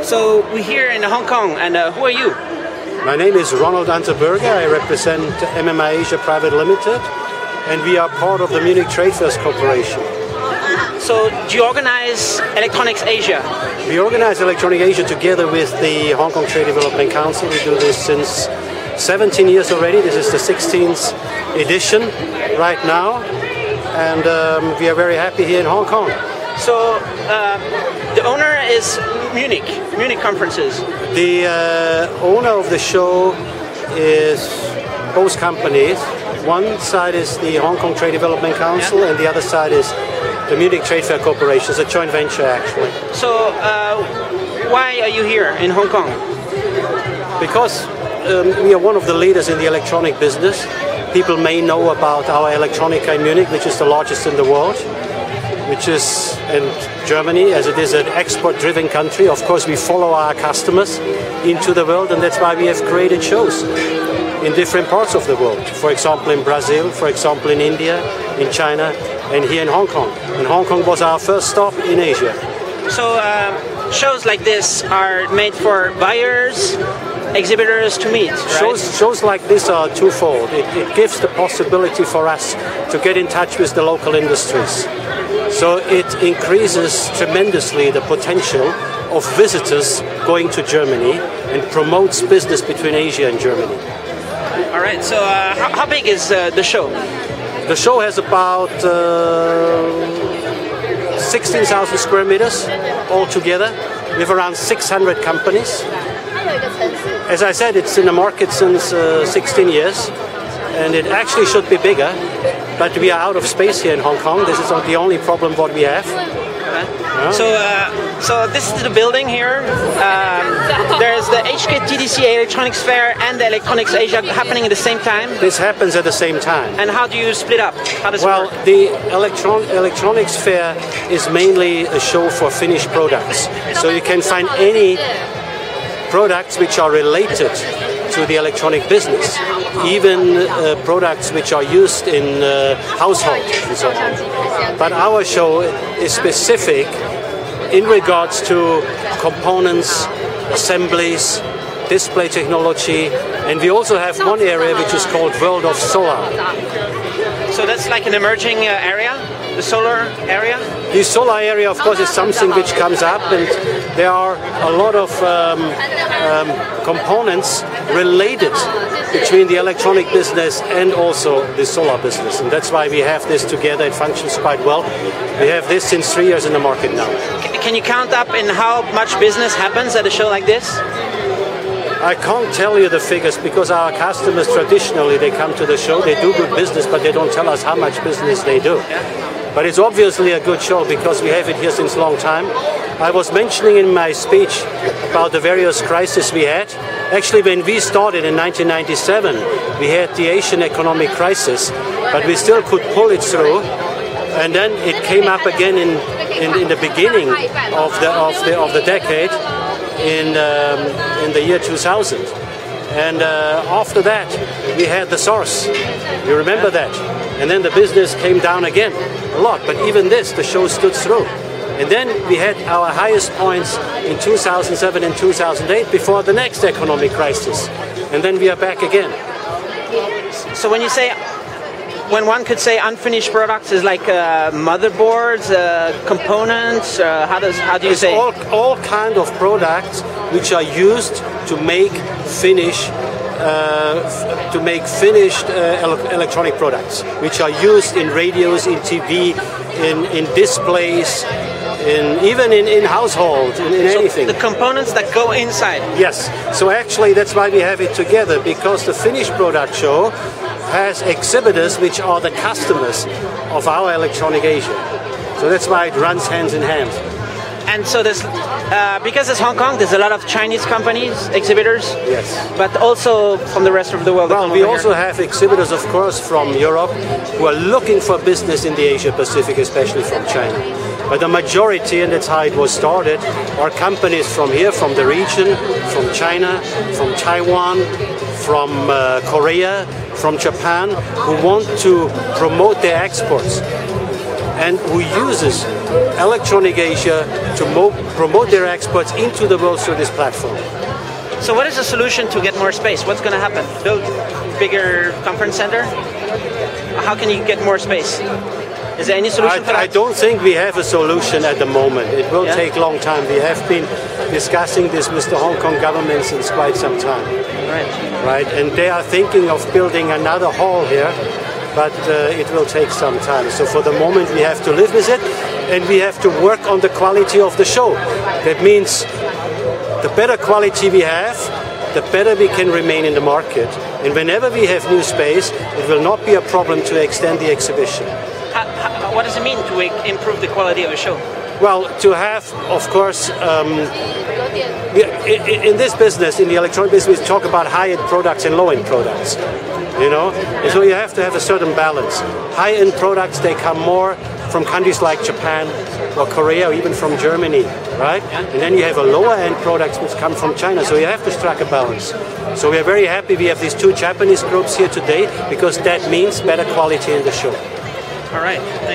So we're here in Hong Kong, and who are you? My name is Ronald Unterburger. I represent MMI-Asia Private Limited, and we are part of the Munich Trade Fairs Corporation. So do you organize electronicAsia? We organize electronicAsia together with the Hong Kong Trade Development Council. We do this since 17 years already. This is the 16th edition right now, and we are very happy here in Hong Kong. So the owner is Munich conferences. The owner of the show is both companies. One side is the Hong Kong Trade Development Council, and the other side is the Munich Trade Fair Corporation. It's a joint venture, actually. So why are you here in Hong Kong? Because we are one of the leaders in the electronic business. People may know about our Electronica in Munich, which is the largest in the world, which is in Germany, as it is an export-driven country. Of course, we follow our customers into the world, and that's why we have created shows in different parts of the world. For example, in Brazil, for example, in India, in China, and here in Hong Kong. And Hong Kong was our first stop in Asia. So shows like this are made for buyers, exhibitors to meet, right? Shows like this are twofold. It gives the possibility for us to get in touch with the local industries. So it increases tremendously the potential of visitors going to Germany and promotes business between Asia and Germany. All right, so how big is the show? The show has about 16,000 square meters altogether, with around 600 companies. As I said, it's in the market since 16 years, and it actually should be bigger, but we are out of space here in Hong Kong. This is not the only problem what we have. So this is the building here. There's the HKTDC Electronics Fair and the electronicAsia happening at the same time. This happens at the same time. And how do you split up? How does it work? Well, the Electronics Fair is mainly a show for finished products. So you can find any products which are related to the electronic business, even products which are used in household and so on. But our show is specific in regards to components, assemblies, display technology, and we also have one area which is called World of Solar. So that's like an emerging area, the solar area? The solar area, of course, is something which comes up, and there are a lot of components related between the electronic business and also the solar business, and that's why we have this together. It functions quite well. We have this since 3 years in the market now. Can you count up in how much business happens at a show like this? I can't tell you the figures because our customers traditionally, they come to the show, they do good business, but they don't tell us how much business they do. But it's obviously a good show because we have it here since a long time. I was mentioning in my speech about the various crises we had. Actually, when we started in 1997, we had the Asian economic crisis, but we still could pull it through. And then it came up again in the beginning of the decade, in the year 2000. And after that, we had the SARS. You remember that? And then the business came down again a lot. But even this, the show stood through. And then we had our highest points in 2007 and 2008 before the next economic crisis. And then we are back again. So when you say, when one could say unfinished products is like motherboards, components, how do you say? All kind of products which are used to make finished electronic products, which are used in radios, in TV, in displays, even in household, in anything. The components that go inside. Yes. So actually that's why we have it together, because the finished product show has exhibitors which are the customers of our electronicAsia. So that's why it runs hand in hand. And so there's, because it's Hong Kong, there's a lot of Chinese companies, exhibitors. Yes. But also from the rest of the world. Well, we also have exhibitors, of course, from Europe who are looking for business in the Asia Pacific, especially from China. But the majority, and that's how it was started, are companies from here, from the region, from China, from Taiwan, from Korea, from Japan, who want to promote their exports and who uses electronicAsia to promote their exports into the world through this platform. So what is the solution to get more space? What's going to happen? Build bigger conference center? How can you get more space? Is there any solution for that? I don't think we have a solution at the moment. It will take a long time. We have been discussing this with the Hong Kong government since quite some time. Right. And they are thinking of building another hall here, but it will take some time. So for the moment we have to live with it, and we have to work on the quality of the show. That means the better quality we have, the better we can remain in the market. And whenever we have new space, it will not be a problem to extend the exhibition. What does it mean to improve the quality of a show? Well, to have, of course, in this business, in the electronic business, we talk about high-end products and low-end products, you know? And so you have to have a certain balance. High-end products, they come more from countries like Japan or Korea or even from Germany, right? And then you have a lower-end products which come from China, so you have to strike a balance. So we are very happy we have these two Japanese groups here today, because that means better quality in the show. All right, thanks.